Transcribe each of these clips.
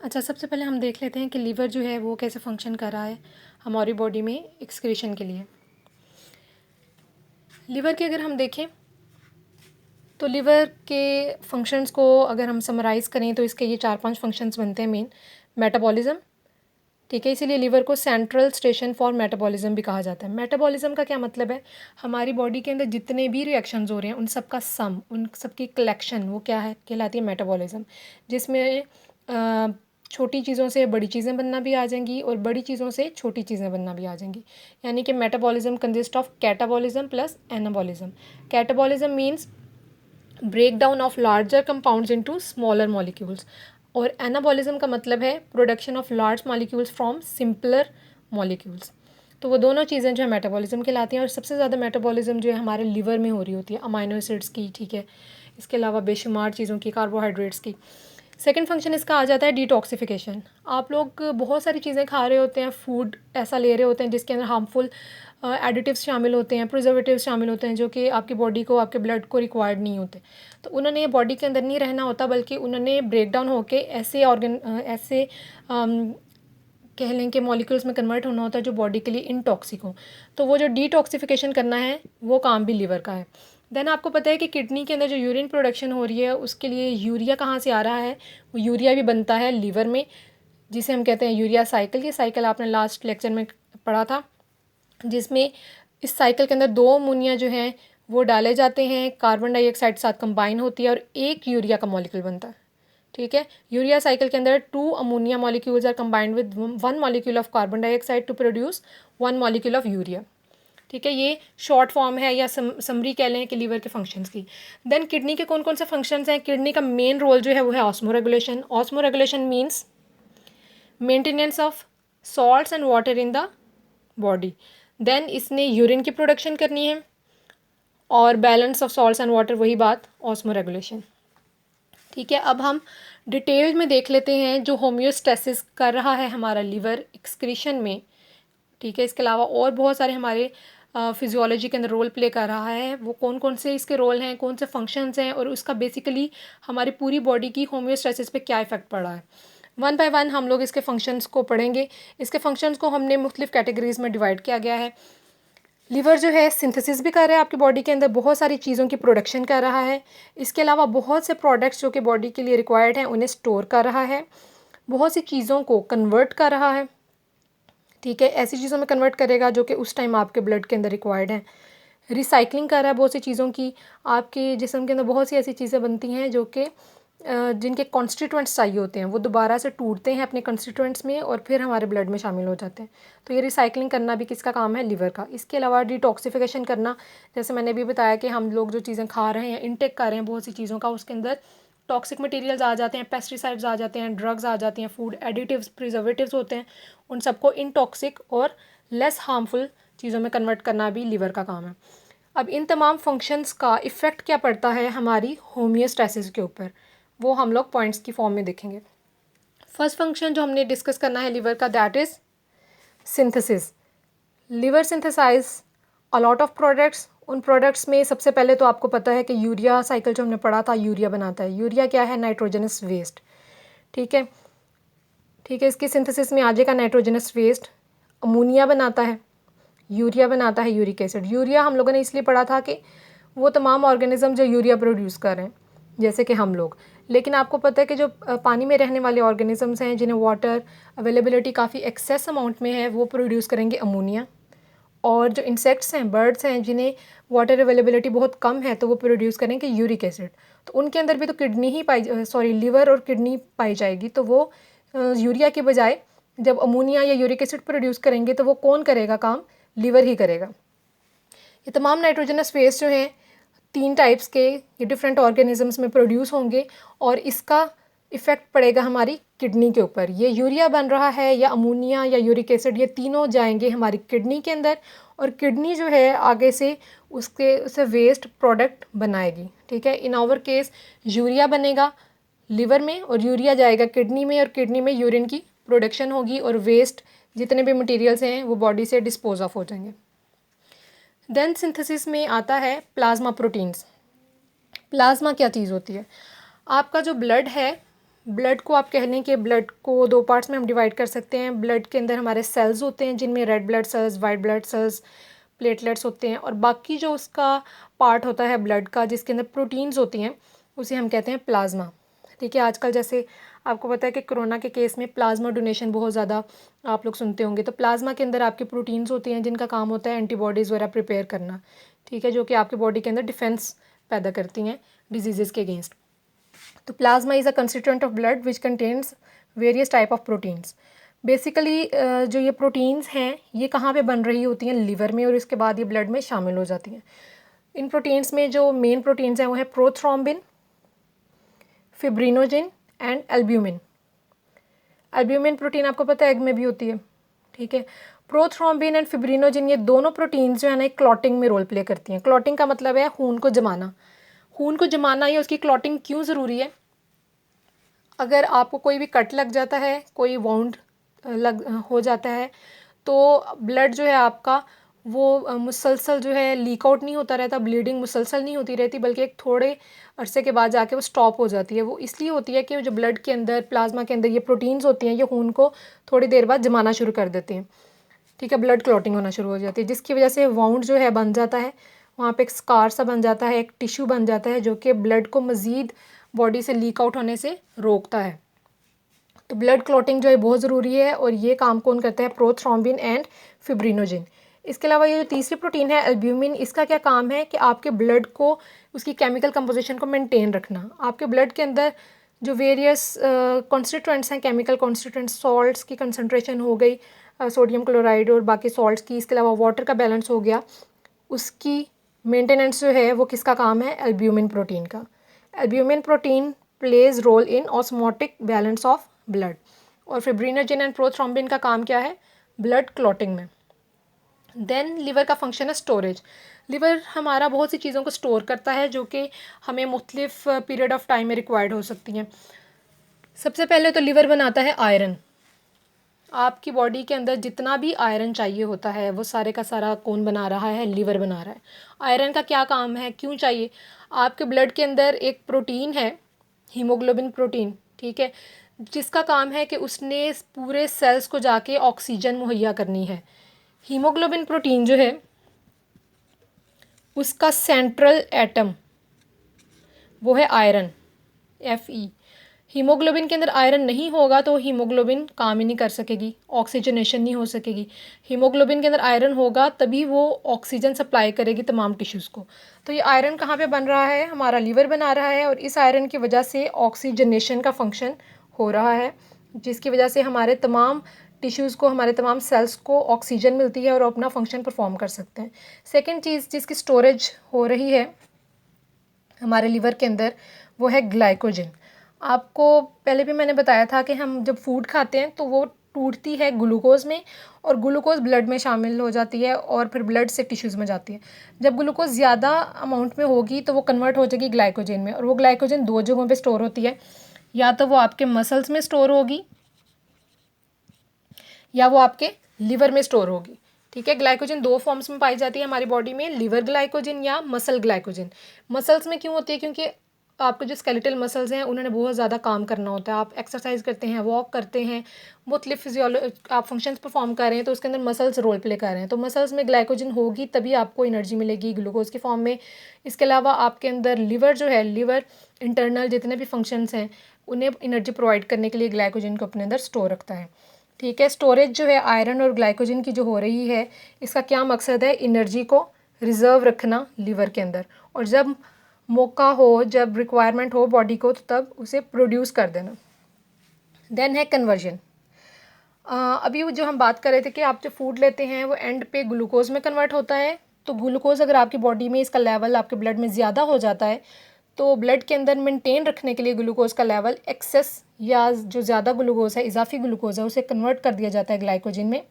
अच्छा, सबसे पहले हम देख लेते हैं कि लीवर जो है वो कैसे फंक्शन कर रहा है हमारी बॉडी में एक्सक्रीशन के लिए। लीवर के अगर हम देखें तो लीवर के फंक्शंस को अगर हम समराइज़ करें तो इसके ये 4-5 फंक्शंस बनते हैं मेन। मेटाबॉलिज्म, ठीक है, इसीलिए लीवर को सेंट्रल स्टेशन फॉर मेटाबॉलिज्म भी कहा जाता है। मेटाबॉलिज्म का क्या मतलब है? हमारी बॉडी के अंदर जितने भी रिएक्शंस हो रहे हैं उन सब का सम, उन सब की कलेक्शन, वो क्या है, कहलाती है मेटाबॉलिज्म। जिसमें छोटी चीज़ों से बड़ी चीज़ें बनना भी आ जाएंगी और बड़ी चीज़ों से छोटी चीज़ें बनना भी आ जाएंगी। यानी कि metabolism consist of catabolism plus anabolism. Catabolism means break down of larger compounds into smaller molecules, और एनाबॉलिज्म का मतलब है production of large molecules from simpler molecules. तो वो दोनों चीज़ें जो है मेटाबॉलिज्म कहलाती हैं, और सबसे ज़्यादा मेटाबॉलिज्म जो है हमारे लिवर में हो रही होती है, अमाइनो एसिड्स की, ठीक है, इसके अलावा बेशुमार चीज़ों की, कार्बोहाइड्रेट्स की। सेकेंड फंक्शन इसका आ जाता है डिटॉक्सिफिकेशन। आप लोग बहुत सारी चीज़ें खा रहे होते हैं, फूड ऐसा ले रहे होते हैं जिसके अंदर हार्मफुल एडिटिव्स शामिल होते हैं, प्रिजर्वेटिव्स शामिल होते हैं, जो कि आपकी बॉडी को, आपके ब्लड को रिक्वायर्ड नहीं होते। तो उन्होंने बॉडी के अंदर नहीं रहना होता, बल्कि उन्होंने ब्रेक डाउन होकर ऐसे ऐसे कह लें कि मॉलिक्यूल्स में कन्वर्ट होना होता है जो बॉडी के लिए इनटॉक्सिक हो। तो वो जो डिटॉक्सिफिकेशन करना है वो काम भी लीवर का है। देन आपको पता है कि किडनी के अंदर जो यूरिन प्रोडक्शन हो रही है उसके लिए यूरिया कहाँ से आ रहा है? वो यूरिया भी बनता है लीवर में, जिसे हम कहते हैं यूरिया साइकिल। ये साइकिल आपने लास्ट लेक्चर में पढ़ा था, जिसमें इस साइकिल के अंदर 2 अमोनिया जो हैं वो डाले जाते हैं, कार्बन डाइऑक्साइड के साथ कंबाइन होती है और एक यूरिया का मॉलिक्यूल बनता है, ठीक है। यूरिया साइकिल के अंदर 2 ammonia molecules are combined with 1 molecule of carbon dioxide to produce 1 molecule of urea, ठीक है। ये शॉर्ट फॉर्म है या समरी कह लें कि लीवर के फंक्शंस की। देन किडनी के कौन कौन से फंक्शंस हैं? किडनी का मेन रोल जो है वो है osmoregulation. Osmoregulation means maintenance of salts and water in the body. Then इसने यूरिन की प्रोडक्शन करनी है, और balance of salts and water, वही बात, ऑस्मो रेगुलेशन, ठीक है। अब हम डिटेल में देख लेते हैं जो होम्योस्टेसिस कर रहा है हमारा लीवर एक्सक्रीशन में, ठीक है। इसके अलावा और बहुत सारे हमारे फिजियोलॉजी के अंदर रोल प्ले कर रहा है, वो कौन कौन से इसके रोल हैं, कौन से फंक्शंस हैं, और उसका बेसिकली हमारी पूरी बॉडी की होम्योस्टेसिस पे क्या इफेक्ट पड़ा है। वन बाय वन हम लोग इसके फंक्शंस को पढ़ेंगे। इसके फंक्शंस को हमने मुख्तलिफ कैटेगरीज़ में डिवाइड किया गया है। लीवर जो है सिंथेसिस भी कर रहा है, आपकी बॉडी के अंदर बहुत सारी चीज़ों की प्रोडक्शन कर रहा है। इसके अलावा बहुत से प्रोडक्ट्स जो कि बॉडी के लिए रिक्वायर्ड हैं उन्हें स्टोर कर रहा है, बहुत सी चीज़ों को कन्वर्ट कर रहा है, ठीक है, ऐसी चीज़ों में कन्वर्ट करेगा जो कि उस टाइम आपके ब्लड के अंदर रिक्वायर्ड हैं। रिसाइकलिंग कर रहा है बहुत सी चीज़ों की। आपके जिस्म के अंदर बहुत सी ऐसी चीज़ें बनती हैं जो कि जिनके कॉन्स्टिट्यूएंट्स चाहिए होते हैं, वो दोबारा से टूटते हैं अपने कॉन्स्टिट्यूएंट्स में और फिर हमारे ब्लड में शामिल हो जाते हैं। तो ये रिसाइकलिंग करना भी किसका काम है? लीवर का। इसके अलावा डिटॉक्सिफिकेशन करना, जैसे मैंने भी बताया कि हम लोग जो चीज़ें खा रहे हैं, इनटेक कर रहे हैं बहुत सी चीज़ों का, उसके अंदर टॉक्सिक मटेरियल्स आ जाते हैं, पेस्टिसाइड्स आ जाते हैं, ड्रग्स आ जाती हैं, फूड एडिटिव्स, प्रिजर्वेटिव्स होते हैं, उन सबको इनटॉक्सिक और लेस हार्मफुल चीज़ों में कन्वर्ट करना भी लीवर का काम है। अब इन तमाम फंक्शंस का इफ़ेक्ट क्या पड़ता है हमारी होम्योस्टेसिस के ऊपर, वो हम लोग पॉइंट्स की फॉर्म में देखेंगे। फर्स्ट फंक्शन जो हमने डिस्कस करना है लीवर का, that is synthesis. Liver synthesize a lot of products. उन प्रोडक्ट्स में सबसे पहले तो आपको पता है कि यूरिया साइकिल जो हमने पढ़ा था, यूरिया बनाता है। यूरिया क्या है? नाइट्रोजनस वेस्ट, ठीक है, ठीक है। इसकी सिंथेसिस में आ जाएगा नाइट्रोजनस वेस्ट, अमोनिया बनाता है, यूरिया बनाता है, यूरिक एसिड। यूरिया हम लोगों ने इसलिए पढ़ा था कि वो तमाम ऑर्गेनिज्म जो यूरिया प्रोड्यूस कर रहे हैं, जैसे कि हम लोग। लेकिन आपको पता है कि जो पानी में रहने वाले ऑर्गेनिजम्स हैं जिन्हें वाटर अवेलेबिलिटी काफ़ी एक्सेस अमाउंट में है, वो प्रोड्यूस करेंगे अमोनिया। और जो इंसेक्ट्स हैं, बर्ड्स हैं, जिन्हें वाटर अवेलेबिलिटी बहुत कम है, तो वो प्रोड्यूस करेंगे यूरिक एसिड। तो उनके अंदर भी तो किडनी ही लीवर और किडनी पाई जाएगी। तो वो यूरिया के बजाय जब अमोनिया या यूरिक एसिड प्रोड्यूस करेंगे तो वो कौन करेगा काम? लिवर ही करेगा। ये तमाम नाइट्रोजनस वेस्ट जो हैं 3 टाइप्स के, ये डिफरेंट ऑर्गेनिजम्स में प्रोड्यूस होंगे और इसका इफ़ेक्ट पड़ेगा हमारी किडनी के ऊपर। ये यूरिया बन रहा है या अमोनिया या यूरिक एसिड, ये तीनों जाएंगे हमारी किडनी के अंदर, और किडनी जो है आगे से उससे वेस्ट प्रोडक्ट बनाएगी, ठीक है। इन आवर केस यूरिया बनेगा लिवर में और यूरिया जाएगा किडनी में, और किडनी में यूरिन की प्रोडक्शन होगी और वेस्ट जितने भी मटेरियल्स हैं वो बॉडी से डिस्पोज ऑफ हो जाएंगे। देन सिंथेसिस में आता है प्लाज्मा प्रोटीन्स। प्लाज्मा क्या चीज़ होती है? आपका जो ब्लड है ब्लड को आप कह लें कि ब्लड को दो पार्ट्स में हम डिवाइड कर सकते हैं। ब्लड के अंदर हमारे सेल्स होते हैं जिनमें red blood cells, white blood cells, platelets होते हैं, और बाकी जो उसका पार्ट होता है ब्लड का जिसके अंदर प्रोटीन्स होती हैं उसे हम कहते हैं प्लाज्मा। ठीक है, आजकल जैसे आपको पता है कि कोरोना के केस में प्लाज्मा डोनेशन बहुत ज़्यादा आप लोग सुनते होंगे। तो प्लाज्मा के अंदर आपके प्रोटीन्स होते हैं जिनका काम होता है एंटीबॉडीज़ वगैरह प्रिपेयर करना। ठीक है, जो कि आपके बॉडी के अंदर डिफेंस पैदा करती हैं डिजीज़ के अगेंस्ट। तो plasma is a constituent of blood which contains various type of proteins. Basically जो ये प्रोटीन्स हैं ये कहाँ पे बन रही होती हैं? लिवर में, और इसके बाद ये ब्लड में शामिल हो जाती हैं। इन प्रोटीन्स में जो मेन प्रोटीन्स हैं वो है prothrombin, fibrinogen and albumin. Albumin protein आपको पता है एग में भी होती है। ठीक है, प्रोथ्रोम्बिन एंड फिब्रिनोजिन ये दोनों प्रोटीन्स जो है ना क्लॉटिंग में रोल प्ले करती हैं। क्लॉटिंग का मतलब है खून को जमाना। खून को जमाना या उसकी क्लॉटिंग क्यों ज़रूरी है? अगर आपको कोई भी कट लग जाता है, कोई वाउंड लग हो जाता है, तो ब्लड जो है आपका वो मुसलसल जो है लीक आउट नहीं होता रहता, ब्लीडिंग मुसलसल नहीं होती रहती, बल्कि एक थोड़े अरसे के बाद जाके वो स्टॉप हो जाती है। वो इसलिए होती है कि जो ब्लड के अंदर, प्लाज्मा के अंदर ये प्रोटीन्स होती हैं ये खून को थोड़ी देर बाद जमाना शुरू कर देते हैं। ठीक है, ब्लड क्लॉटिंग होना शुरू हो जाती है, जिसकी वजह से वाउंड जो है बन जाता है, वहाँ पे एक स्कार सा बन जाता है, एक टिश्यू बन जाता है जो कि ब्लड को मज़ीद बॉडी से लीक आउट होने से रोकता है। तो ब्लड क्लॉटिंग जो है बहुत ज़रूरी है, और ये काम कौन करता है? Prothrombin and fibrinogen. इसके अलावा ये जो तीसरी प्रोटीन है एल्ब्यूमिन, इसका क्या काम है कि आपके ब्लड को, उसकी केमिकल कंपोजिशन को मेंटेन रखना। आपके ब्लड के अंदर जो वेरियस कॉन्स्टिट्यूएंट्स हैं, केमिकल कॉन्स्टिट्यूएंट्स, सॉल्ट्स की कंसनट्रेशन हो गई, सोडियम क्लोराइड और बाकी सॉल्ट्स की, इसके अलावा वाटर का बैलेंस हो गया, उसकी मेंटेनेंस जो है वो किसका काम है? एल्ब्यूमिन प्रोटीन का। Albumin protein plays role in osmotic balance of blood. और फिब्रिनोजिन एंड प्रोथ्रोम्बिन का काम क्या है? ब्लड क्लॉटिंग में। देन लिवर का फंक्शन है स्टोरेज। लिवर हमारा बहुत सी चीज़ों को स्टोर करता है जो कि हमें मुख्तलिफ पीरियड ऑफ टाइम में रिक्वायर्ड हो सकती हैं। सबसे पहले तो लिवर बनाता है आयरन। आपकी बॉडी के अंदर जितना भी आयरन चाहिए होता है वो सारे का सारा कौन बना रहा है? लिवर बना रहा है। आयरन का क्या काम है, क्यों चाहिए? आपके ब्लड के अंदर एक प्रोटीन है, हीमोग्लोबिन प्रोटीन, ठीक है, जिसका काम है कि उसने पूरे सेल्स को जाके ऑक्सीजन मुहैया करनी है। हीमोग्लोबिन प्रोटीन जो है उसका सेंट्रल एटम वो है आयरन, Fe। हीमोग्लोबिन के अंदर आयरन नहीं होगा तो हीमोग्लोबिन काम ही नहीं कर सकेगी, ऑक्सीजनेशन नहीं हो सकेगी। हीमोग्लोबिन के अंदर आयरन होगा तभी वो ऑक्सीजन सप्लाई करेगी तमाम टिश्यूज़ को। तो ये आयरन कहाँ पे बन रहा है? हमारा लीवर बना रहा है, और इस आयरन की वजह से ऑक्सीजनेशन का फंक्शन हो रहा है, जिसकी वजह से हमारे तमाम टिश्यूज़ को, हमारे तमाम सेल्स को ऑक्सीजन मिलती है और अपना फंक्शन परफॉर्म कर सकते हैं। सेकेंड चीज़ जिसकी स्टोरेज हो रही है हमारे लिवर के अंदर वो है ग्लाइकोजन। आपको पहले भी मैंने बताया था कि हम जब फूड खाते हैं तो वो टूटती है ग्लूकोज में, और ग्लूकोज ब्लड में शामिल हो जाती है और फिर ब्लड से टिश्यूज़ में जाती है। जब ग्लूकोज ज़्यादा अमाउंट में होगी तो वो कन्वर्ट हो जाएगी ग्लाइकोजन में, और वो ग्लाइकोजन दो जगहों पे स्टोर होती है, या तो वो आपके मसल्स में स्टोर होगी या वो आपके लिवर में स्टोर होगी। ठीक है, ग्लाइकोजन दो फॉर्म्स में पाई जाती है हमारी बॉडी में, लिवर ग्लाइकोजन या मसल ग्लाइकोजन। मसल्स में क्यों होती है? क्योंकि आपके जो स्केलेटल मसल्स हैं उन्होंने बहुत ज़्यादा काम करना होता है। आप एक्सरसाइज करते हैं, वॉक करते हैं, मुख्तलिफ आप फंक्शंस परफॉर्म कर रहे हैं, तो उसके अंदर मसल्स रोल प्ले कर रहे हैं। तो मसल्स में ग्लाइकोजन होगी तभी आपको एनर्जी मिलेगी ग्लूकोज के फॉर्म में। इसके अलावा आपके अंदर लिवर जो है, लिवर इंटरनल जितने भी फंक्शंस हैं उन्हें एनर्जी प्रोवाइड करने के लिए ग्लाइकोजन को अपने अंदर स्टोर रखता है। ठीक है, स्टोरेज जो है आयरन और ग्लाइकोजन की जो हो रही है, इसका क्या मकसद है? एनर्जी को रिज़र्व रखना लिवर के अंदर, और जब मौका हो, जब रिक्वायरमेंट हो बॉडी को, तो तब उसे प्रोड्यूस कर देना। देन है कन्वर्जन। अभी वो जो हम बात कर रहे थे कि आप जो फूड लेते हैं वो एंड पे ग्लूकोज में कन्वर्ट होता है। तो ग्लूकोज अगर आपकी बॉडी में इसका लेवल आपके ब्लड में ज़्यादा हो जाता है तो ब्लड के अंदर मेंटेन रखने के लिए ग्लूकोज का लेवल एक्सेस या जो ज़्यादा ग्लूकोज है, इजाफी ग्लूकोज है, उसे कन्वर्ट कर दिया जाता है ग्लाइकोजन में,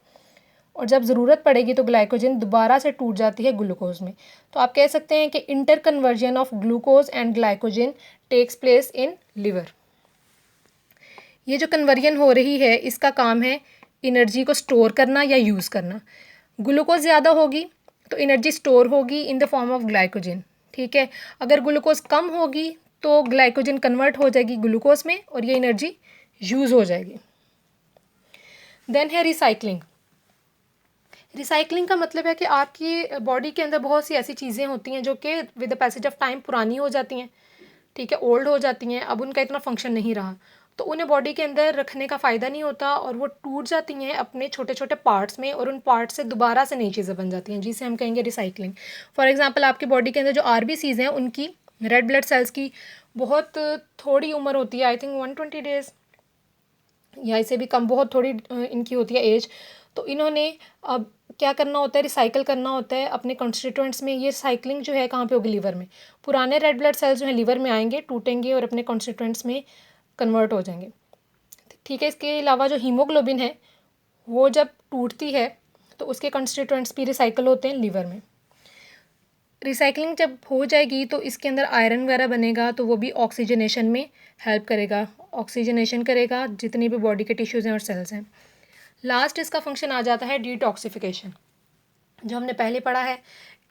और जब ज़रूरत पड़ेगी तो ग्लाइकोजन दोबारा से टूट जाती है ग्लूकोज में। तो आप कह सकते हैं कि interconversion of glucose and glycogen takes place in liver. ये जो कन्वर्जन हो रही है इसका काम है एनर्जी को स्टोर करना या यूज़ करना। ग्लूकोज ज़्यादा होगी तो एनर्जी स्टोर होगी in the form of glycogen. ठीक है, अगर ग्लूकोज कम होगी तो ग्लाइकोजन कन्वर्ट हो जाएगी ग्लूकोज में और ये एनर्जी यूज़ हो जाएगी। देन है रिसाइकलिंग। रिसाइकलिंग का मतलब है कि आपकी बॉडी के अंदर बहुत सी ऐसी चीज़ें होती हैं जो कि with the passage of time पुरानी हो जाती हैं, ठीक है, ओल्ड हो जाती हैं, अब उनका इतना फंक्शन नहीं रहा, तो उन्हें बॉडी के अंदर रखने का फ़ायदा नहीं होता और वो टूट जाती हैं अपने छोटे छोटे पार्ट्स में और उन पार्ट्स से दोबारा से नई चीज़ें बन जाती हैं, जिसे हम कहेंगे रिसाइकलिंग। फॉर एग्जांपल आपकी बॉडी के अंदर जो आरबीसीज़ हैं उनकी, रेड ब्लड सेल्स की बहुत थोड़ी उम्र होती है, आई थिंक 120 डेज़ या इससे भी कम, बहुत थोड़ी इनकी होती है एज। तो इन्होंने अब क्या करना होता है, रिसाइकल करना होता है अपने कॉन्स्टिट्यूएंट्स में। ये साइक्लिंग जो है कहाँ पे होगी, लिवर में। पुराने रेड ब्लड सेल्स जो हैं लिवर में आएंगे, टूटेंगे और अपने कॉन्स्टिट्यूएंट्स में कन्वर्ट हो जाएंगे, ठीक है। इसके अलावा जो हीमोग्लोबिन है वो जब टूटती है तो उसके कॉन्स्टिट्यूएंट्स भी रिसाइकल होते हैं लिवर में। रिसाइकलिंग जब हो जाएगी तो इसके अंदर आयरन वगैरह बनेगा, तो वो भी ऑक्सीजनेशन में हेल्प करेगा, ऑक्सीजनेशन करेगा जितनी भी बॉडी के टिश्यूज़ हैं और सेल्स हैं। लास्ट इसका फंक्शन आ जाता है डिटॉक्सिफिकेशन। जो हमने पहले पढ़ा है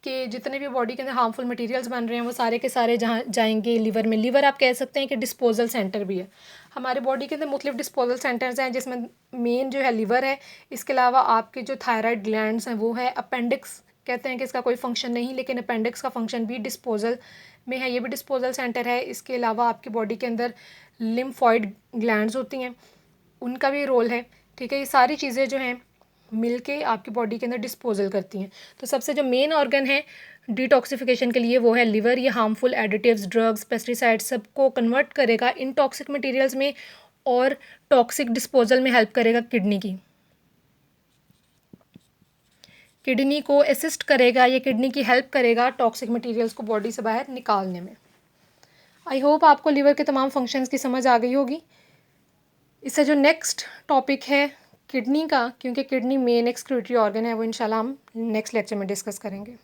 कि जितने भी बॉडी के अंदर हार्मफुल मटेरियल्स बन रहे हैं वो सारे के सारे जहाँ जाएंगे लिवर में। लिवर आप कह सकते हैं कि डिस्पोजल सेंटर भी है। हमारे बॉडी के अंदर मुख्तलिफ डिस्पोजल सेंटर्स हैं, जिसमें मेन जो है लिवर है। इसके अलावा आपके जो थायराइड ग्लैंड्स हैं वो है। अपेंडिक्स कहते हैं कि इसका कोई फंक्शन नहीं, लेकिन अपेंडिक्स का फंक्शन भी डिस्पोजल में है, ये भी डिस्पोजल सेंटर है। इसके अलावा आपकी बॉडी के अंदर लिम्फॉइड ग्लैंड्स होती हैं, उनका भी रोल है, ठीक है। ये सारी चीज़ें जो हैं मिलके आपकी बॉडी के अंदर डिस्पोजल करती हैं। तो सबसे जो मेन ऑर्गन है डिटॉक्सिफिकेशन के लिए वो है लिवर। ये हार्मफुल एडिटिव्स, ड्रग्स, पेस्टिसाइड्स सबको कन्वर्ट करेगा इन टॉक्सिक मटेरियल्स में और टॉक्सिक डिस्पोजल में हेल्प करेगा किडनी की। किडनी को असिस्ट करेगा, ये किडनी की हेल्प करेगा टॉक्सिक मटेरियल्स को बॉडी से बाहर निकालने में। आई होप आपको लिवर के तमाम फंक्शंस की समझ आ गई होगी। इससे जो नेक्स्ट टॉपिक है किडनी का, क्योंकि किडनी मेन एक्सक्रीटरी ऑर्गन है, वो इंशाल्लाह हम नेक्स्ट लेक्चर में डिस्कस करेंगे।